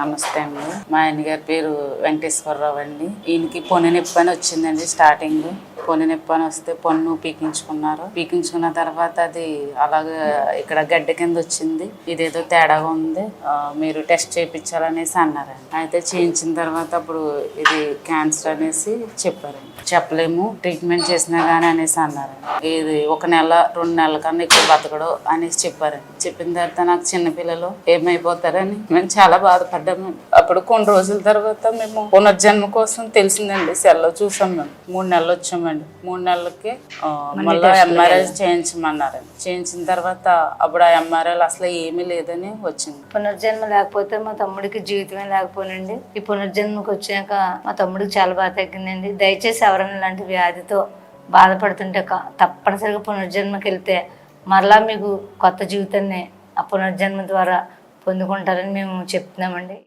నమస్తే అండి. మా ఆయన గారి పేరు వెంకటేశ్వరరావు అండి. ఈయనకి పొన్ను నొప్పి అని వచ్చిందండి. స్టార్టింగ్ పొన్ను నొప్పి అని వస్తే పన్ను పీకించుకున్నారు. పీకించుకున్న తర్వాత అది అలాగే ఇక్కడ గడ్డ కింద వచ్చింది. ఇదేదో తేడాగా ఉంది, మీరు టెస్ట్ చేయించాలనేసి అన్నారండి. అయితే చేయించిన తర్వాత అప్పుడు ఇది క్యాన్సర్ అనేసి చెప్పారండి. చెప్పలేము, ట్రీట్మెంట్ చేసినా కానీ అనేసి అన్నారండి. ఇది 1 నెల 2 నెలల కన్నా ఎక్కువ బతకడు అనేసి చెప్పారండి. చెప్పిన తర్వాత నాకు చిన్నపిల్లలు ఏమైపోతారని మేము చాలా బాధపడ్డాము. అప్పుడు కొన్ని రోజుల తర్వాత మేము పునర్జన్మ కోసం తెలిసిందండి, సెల్లో చూసాం. మేము 3 నెలలు వచ్చామండి. 3 నెలలకి మళ్ళీ ఎంఆర్ఐ చేయించమన్నారండి. చేయించిన తర్వాత అప్పుడు ఆ ఎంఆర్ఐలు అసలు ఏమీ లేదని వచ్చింది. పునర్జన్మ లేకపోతే మా తమ్ముడికి జీవితమే లేకపోనండి. ఈ పునర్జన్మకు వచ్చాక మా తమ్ముడికి చాలా బాగా తగ్గిందండి. దయచేసి ఎవరైనా ఇలాంటి వ్యాధితో బాధపడుతుంటే తప్పనిసరిగా పునర్జన్మకి వెళ్తే మరలా మీకు కొత్త జీవితాన్ని ఆ పునర్జన్మ ద్వారా పొందుకుంటారని మేము చెప్తున్నామండి.